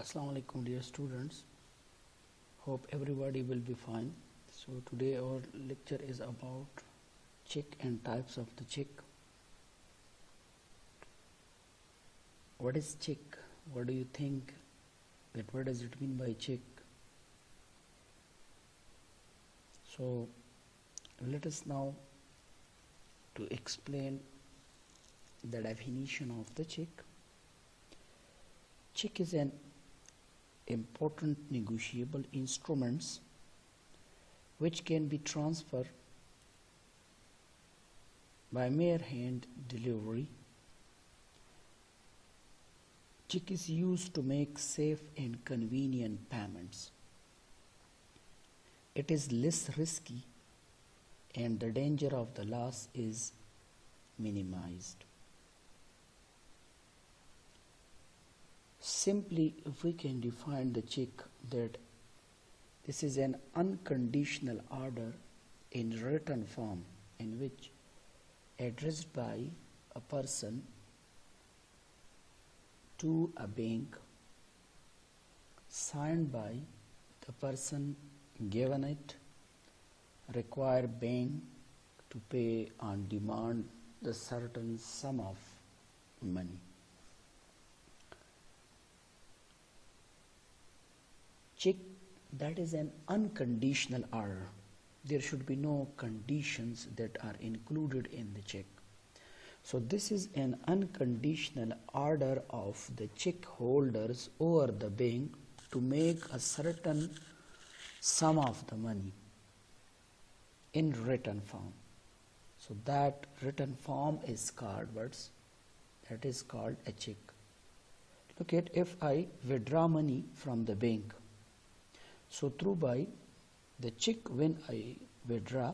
Assalamu alaikum dear students. Hope everybody will be fine. So today our lecture is about check and types of the check. What is check? What do you think that what does it mean by check? So let us now to explain the definition of the check. Check is an important negotiable instruments which can be transferred by mere hand delivery. Check is used to make safe and convenient payments. It is less risky and the danger of the loss is minimized. Simply, if we can define the check that this is an unconditional order in written form in which addressed by a person to a bank, signed by the person given it, require bank to pay on demand the certain sum of money. Check, that is an unconditional order. There should be no conditions that are included in the check. So this is an unconditional order of the check holders over the bank to make a certain sum of the money in written form. So that written form is called words. That is called a check. Look at, if I withdraw money from the bank, so through by the check when I withdraw,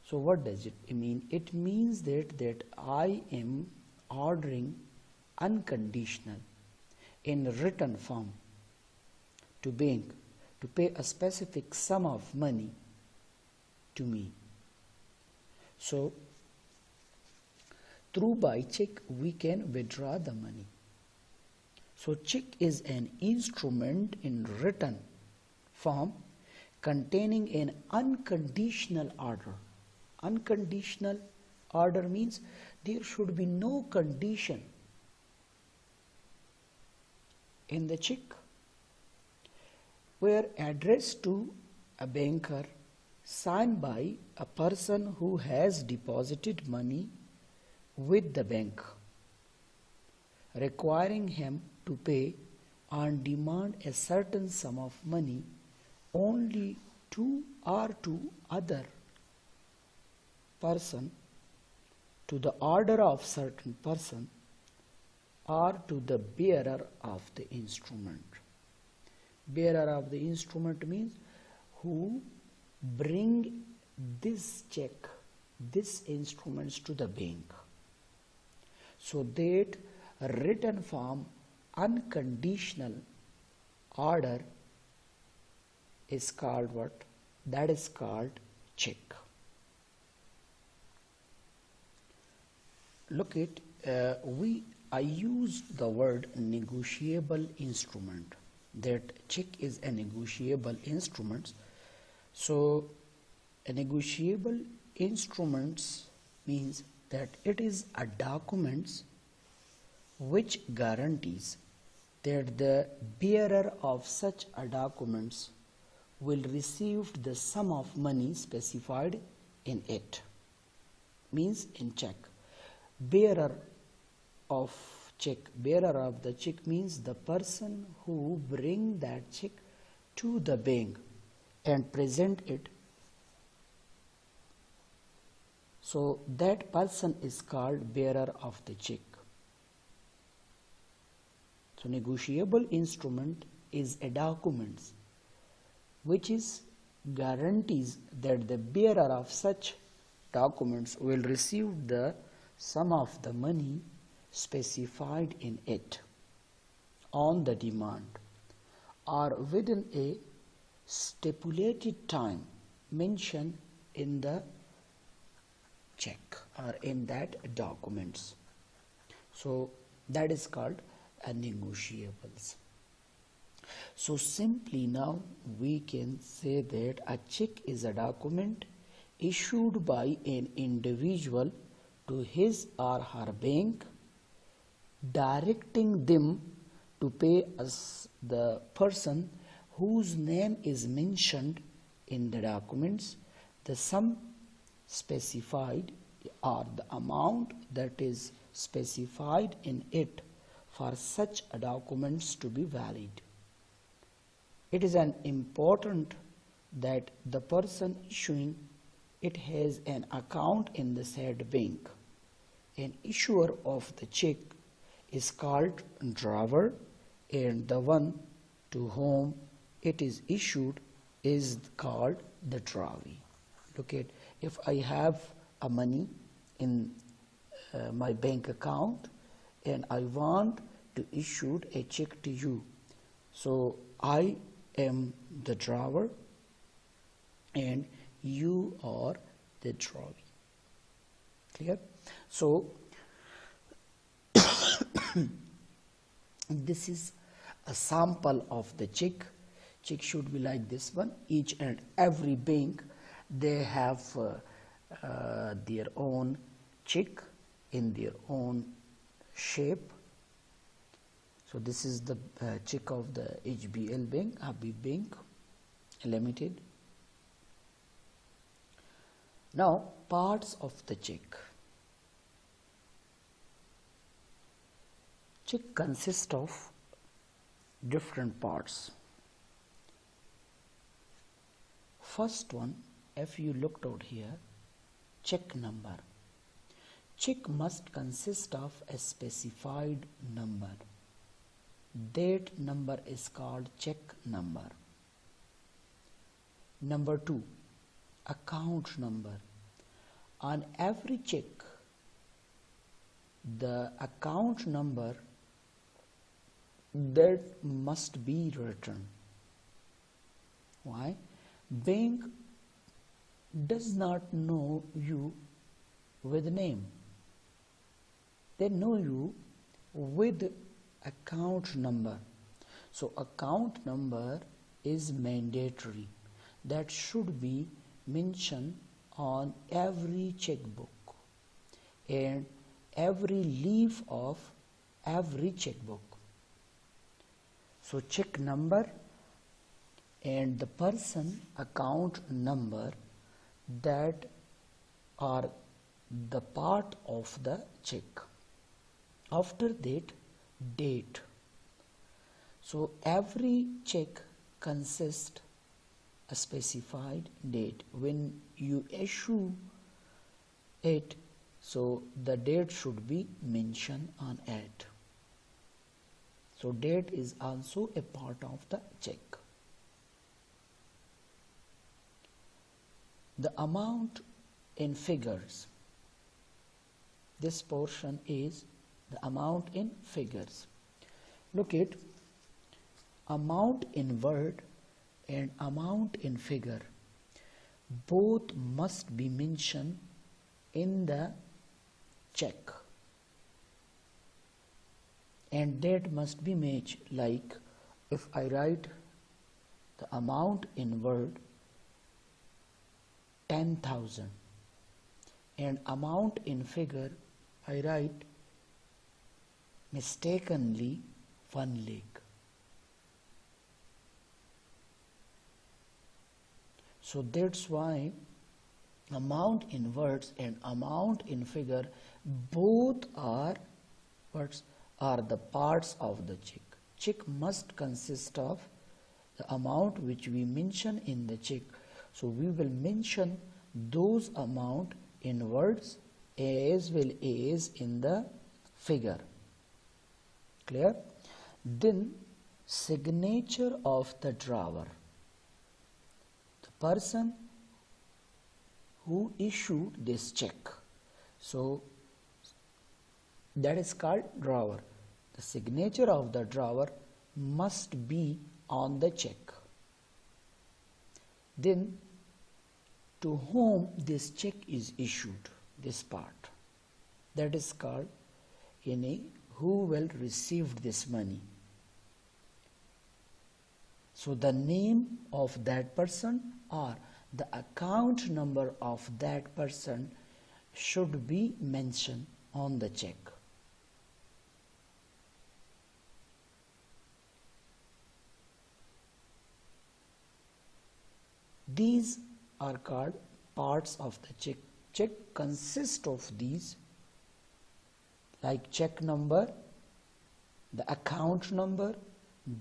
so what does it mean? It means that I am ordering unconditional in written form to bank to pay a specific sum of money to me. So through by check we can withdraw the money. So check is an instrument in written form containing an unconditional order. Unconditional order means there should be no condition in the check, where addressed to a banker, signed by a person who has deposited money with the bank, requiring him to pay on demand a certain sum of money only to or to other person, to the order of certain person, or to the bearer of the instrument. Bearer of the instrument means who bring this check, this instruments to the bank. So that written form unconditional order is called what? That is called check. Look at, I use the word negotiable instrument. That check is a negotiable instrument. So a negotiable instruments means that it is a documents which guarantees that the bearer of such a documents will receive the sum of money specified in it. Means in check. Bearer of check, bearer of the check means the person who bring that check to the bank and present it. So that person is called bearer of the check. So negotiable instrument is a document which is guarantees that the bearer of such documents will receive the sum of the money specified in it on the demand or within a stipulated time mentioned in the check or in that documents. So that is called a negotiables. So simply now we can say that a check is a document issued by an individual to his or her bank, directing them to pay us the person whose name is mentioned in the documents the sum specified or the amount that is specified in it for such documents to be valid. It is an important that the person issuing it has an account in the said bank. An issuer of the check is called drawer, and the one to whom it is issued is called the drawee. Look at, if I have a money in my bank account and I want to issue a check to you, so I am the drawer and you are the drawee. Clear? So this is a sample of the check. Check should be like this one. Each and every bank, they have their own check in their own shape. So this is the check of the HBL Bank, Habib Bank Limited. Now, parts of the check. Check consists of different parts. First one, if you looked out here, check number. Check must consist of a specified number. That number is called check number. Number 2, account number. On every check, the account number that must be written. Why? Bank does not know you with name. They know you with account number. So account number is mandatory. That should be mentioned on every checkbook and every leaf of every checkbook. So check number and the person account number, that are the part of the check. After that, date. So every check consists a specified date. When you issue it, so the date should be mentioned on it. So date is also a part of the check. The amount in figures. This portion is the amount in figures. Look at amount in word and amount in figure. Both must be mentioned in the check. And that must be matched. Like if I write the amount in word 10,000 and amount in figure I write mistakenly 1 lakh. So that's why amount in words and amount in figure, both are words, are the parts of the check. Check must consist of the amount which we mention in the check. So we will mention those amount in words as well as in the figure. Clear? Then signature of the drawer. The person who issued this check. So that is called drawer. The signature of the drawer must be on the check. Then to whom this check is issued, this part, that is called who will receive this money. So the name of that person or the account number of that person should be mentioned on the check. These are called parts of the check. Check consists of these, like check number, the account number,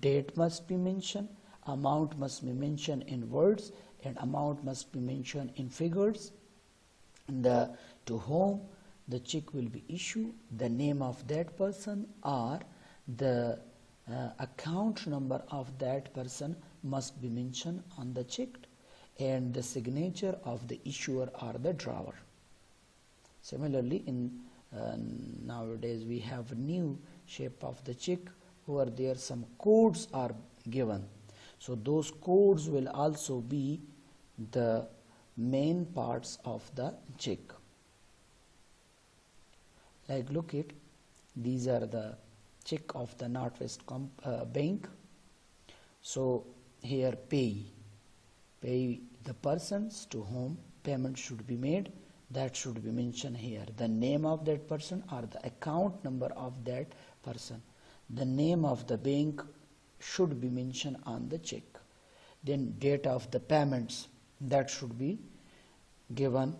date must be mentioned, amount must be mentioned in words, and amount must be mentioned in figures. And to whom the check will be issued, the name of that person or the account number of that person must be mentioned on the check, and the signature of the issuer or the drawer. Similarly, in nowadays we have a new shape of the check where there some codes are given. So those codes will also be the main parts of the check. Like look at, these are the check of the Northwest Bank. So here pay the persons to whom payment should be made, that should be mentioned here. The name of that person or the account number of that person. The name of the bank should be mentioned on the check. Then date of the payments, that should be given.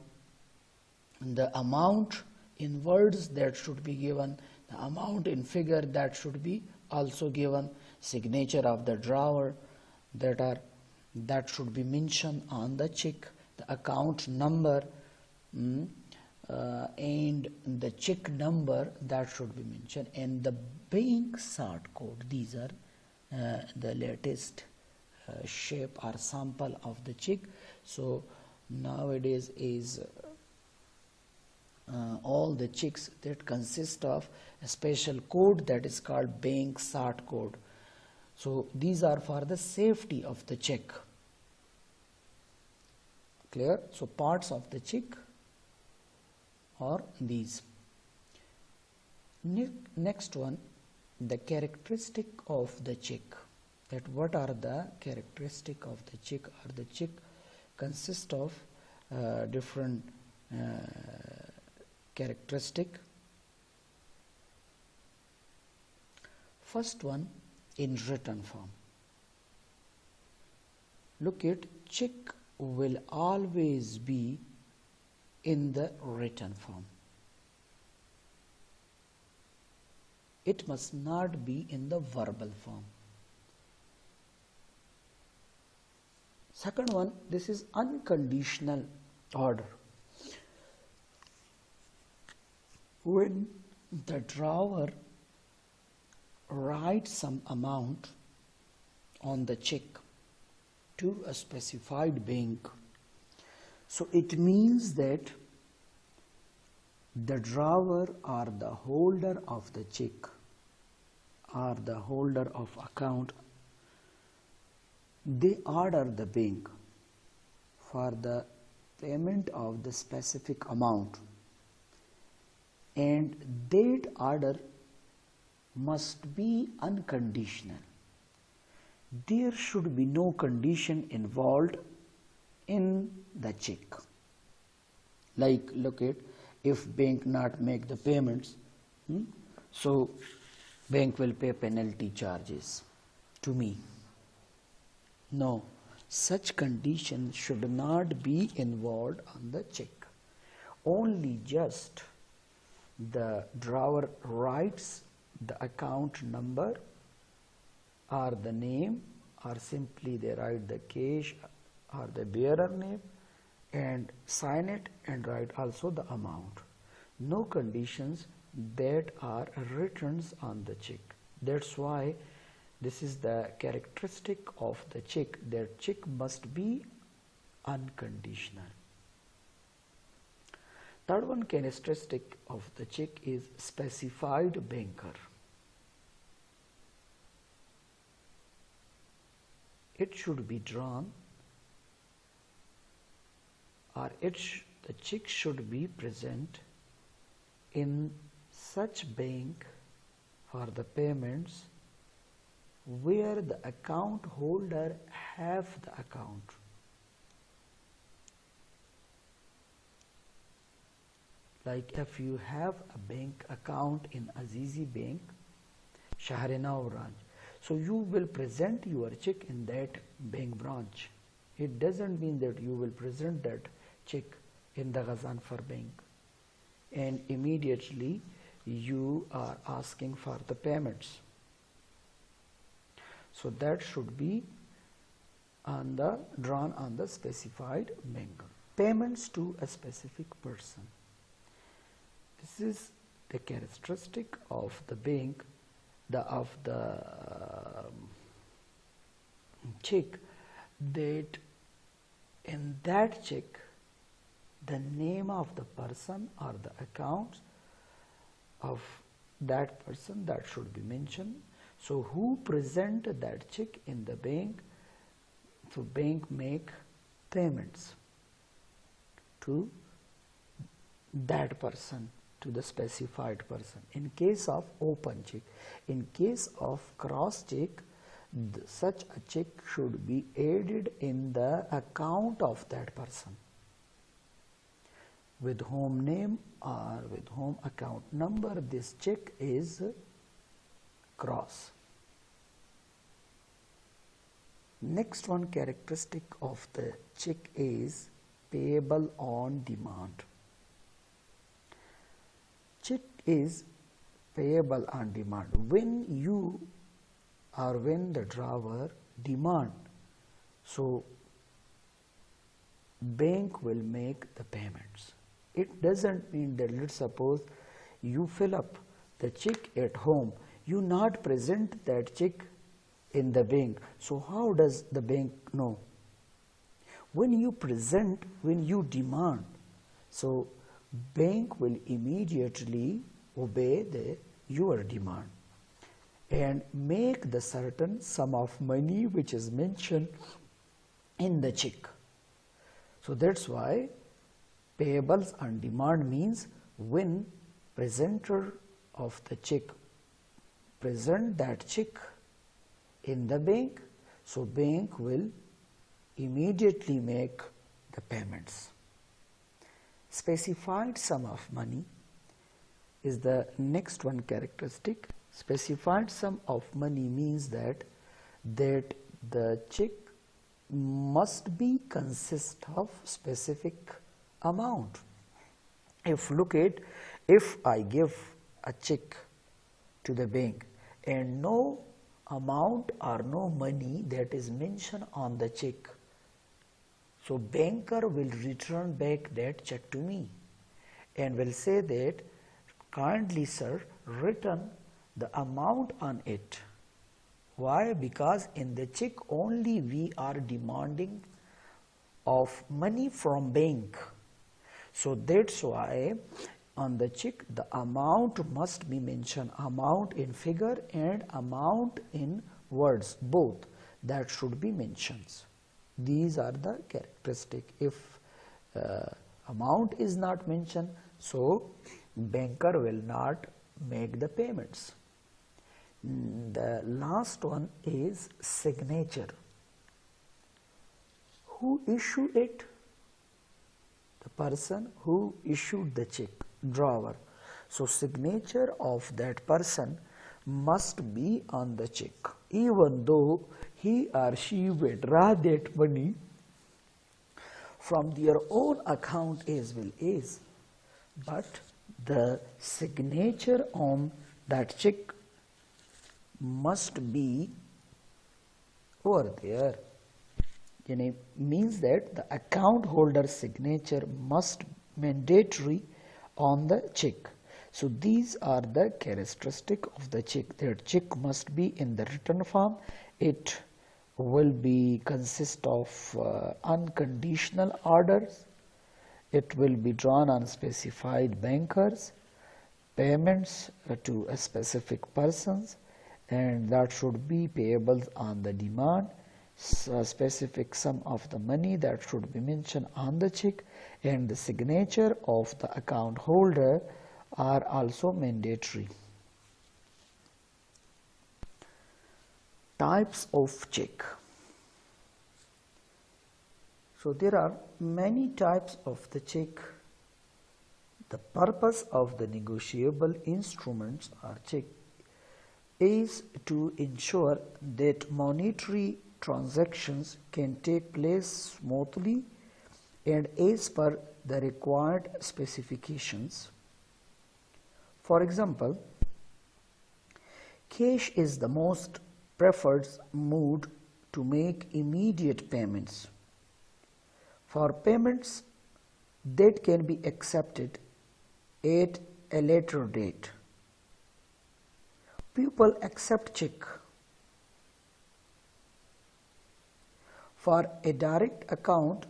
The amount in words, that should be given. The amount in figure, that should be also given. Signature of the drawer, that should be mentioned on the check. The account number and the check number, that should be mentioned, and the bank sort code. These are the latest shape or sample of the check. So nowadays is all the checks that consist of a special code that is called bank sort code. So these are for the safety of the check. Clear? So parts of the check are these. Next one, the characteristic of the check. That what are the characteristic of the check? Or the check consists of different characteristic. First one, in written form. Look at, check will always be in the written form. It must not be in the verbal form. Second one, this is unconditional order. When the drawer writes some amount on the check to a specified bank, so it means that the drawer or the holder of the check or the holder of account, they order the bank for the payment of the specific amount, and that order must be unconditional. There should be no condition involved in the check. Like look at, if bank not make the payments, so bank will pay penalty charges to me. No, such condition should not be involved on the check. Only just the drawer writes the account number or the name, or simply they write the cash or the bearer name and sign it and write also the amount. No conditions that are written on the check. That's why this is the characteristic of the check, that check must be unconditional. Third one characteristic of the check is specified banker. It should be drawn, or the check should be present in such bank for the payments where the account holder have the account. Like if you have a bank account in Azizi Bank, Shahrinaw branch, so you will present your check in that bank branch. It doesn't mean that you will present that check in the Ghazanfar bank and immediately you are asking for the payments. So that should be drawn on the specified bank. Payments to a specific person. This is the characteristic of the bank, of the check, that in that check the name of the person or the accounts of that person that should be mentioned. So who present that check in the bank? So bank make payments to that person, to the specified person. In case of open check, in case of cross check, such a check should be added in the account of that person with home name or with home account number. This check is cross. Next one characteristic of the check is payable on demand. Check is payable on demand when you or when the drawer demand. So bank will make the payments. It doesn't mean that, let's suppose you fill up the check at home, you not present that check in the bank. So how does the bank know? When you present, when you demand, so bank will immediately obey your demand and make the certain sum of money which is mentioned in the check. So that's why payables on demand means when presenter of the check present that check in the bank, so bank will immediately make the payments. Specified sum of money is the next one characteristic. Specified sum of money means that the check must be consist of specific amount. If look at, if I give a check to the bank and no amount or no money that is mentioned on the check, so banker will return back that check to me and will say that kindly sir, return the amount on it. Why? Because in the check only we are demanding of money from bank. So that's why on the check the amount must be mentioned, amount in figure and amount in words, both that should be mentioned. These are the characteristics. If amount is not mentioned, so banker will not make the payments. The last one is signature. Who issued it? The person who issued the check, drawer. So signature of that person must be on the check, even though he or she withdraw that money from their own account as well as, but the signature on that check must be over there. Means that the account holder's signature must mandatory on the check. So these are the characteristic of the check. That check must be in the written form. It will be consist of unconditional orders. It will be drawn on specified bankers, payments to a specific persons, and that should be payables on the demand. A specific sum of the money that should be mentioned on the check, and the signature of the account holder are also mandatory. Types of check. So there are many types of the check. The purpose of the negotiable instruments or check is to ensure that monetary transactions can take place smoothly and as per the required specifications. For example, cash is the most preferred mode to make immediate payments. For payments that can be accepted at a later date, people accept check. For a direct account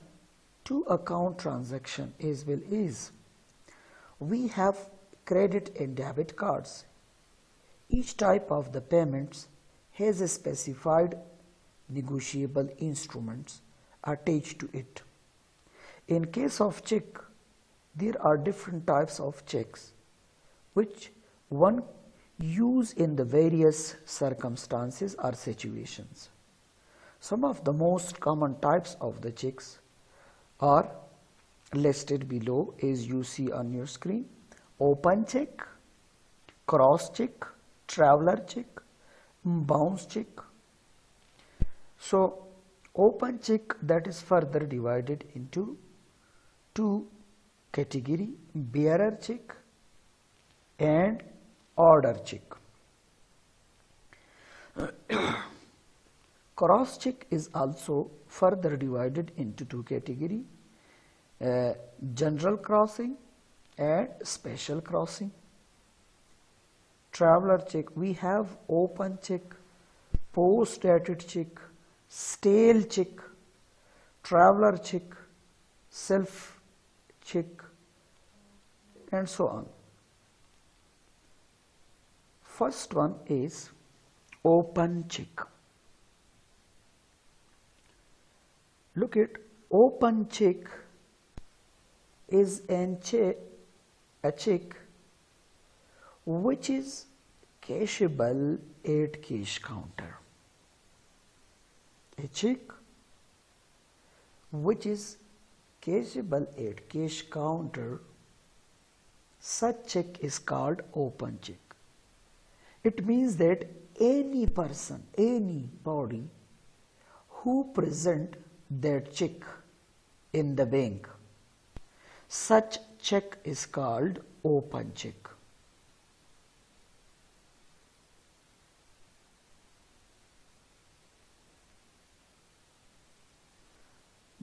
to account transaction as well as we have credit and debit cards. Each type of the payments has a specified negotiable instruments attached to it. In case of check, there are different types of checks which one use in the various circumstances or situations. Some of the most common types of the checks are listed below as you see on your screen. Open check, cross check, traveler check, bounce check. So open check, that is further divided into two category: bearer check and order check. Cross check is also further divided into two category: general crossing and special crossing. Traveler check, we have open check, post dated check, stale check, traveler check, self check, and so on. First one is open check. Look at open check is a check which is cashable at cash counter. A check which is cashable at cash counter, such check is called open check. It means that any person, anybody who present that check in the bank, such check is called open check.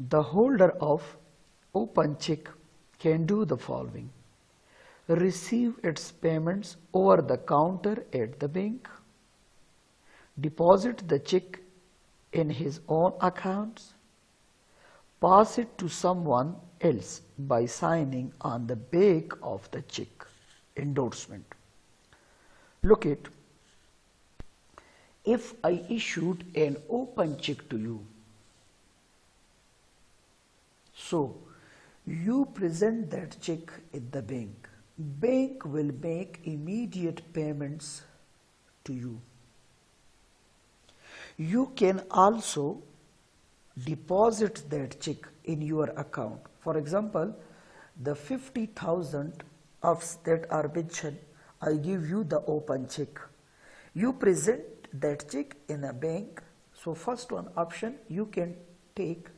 The holder of open check can do the following: receive its payments over the counter at the bank, deposit the check in his own accounts, pass it to someone else by signing on the back of the check. Endorsement. Look at, if I issued an open check to you, so you present that check at the bank. Bank will make immediate payments to you. You can also deposit that check in your account. For example, the 50,000 of that are mentioned, I give you the open check. You present that check in a bank. So first one option, you can take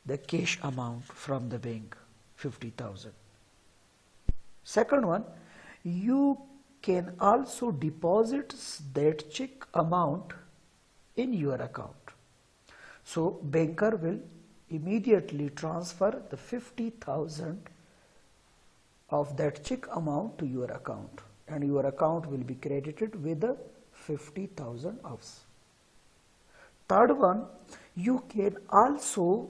the cash amount from the bank, 50,000. Second one, you can also deposit that check amount in your account. So banker will immediately transfer the 50,000 of that check amount to your account, and your account will be credited with the 50,000 of. Third one, you can also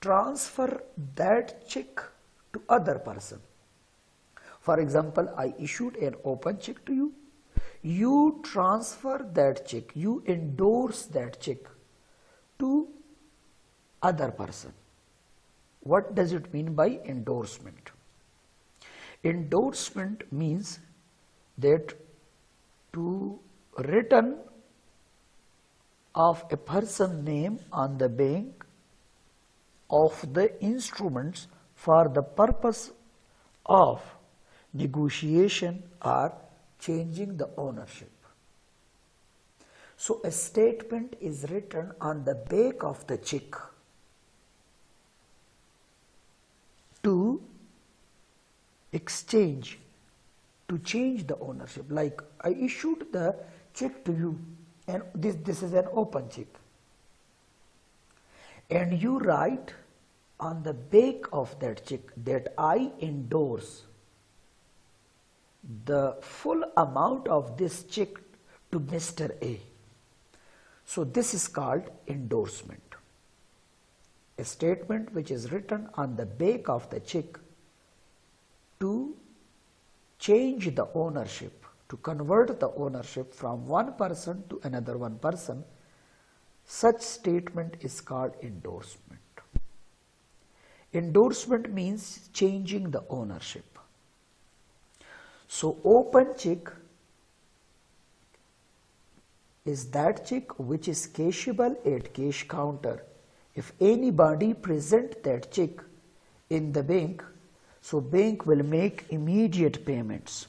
transfer that check to other person. For example, I issued an open check to you. You transfer that check, you endorse that check to other person. What does it mean by endorsement? Endorsement means that to written of a person name on the bank of the instruments for the purpose of negotiation or changing the ownership. So a statement is written on the back of the check to exchange, to change the ownership. Like I issued the check to you, and this is an open check, and you write on the back of that check that I endorse the full amount of this check to Mr. A. So this is called endorsement. A statement which is written on the back of the check to change the ownership, to convert the ownership from one person to another one person. Such statement is called endorsement. Endorsement means changing the ownership. So open check is that check which is cashable at cash counter. If anybody present that check in the bank, so bank will make immediate payments.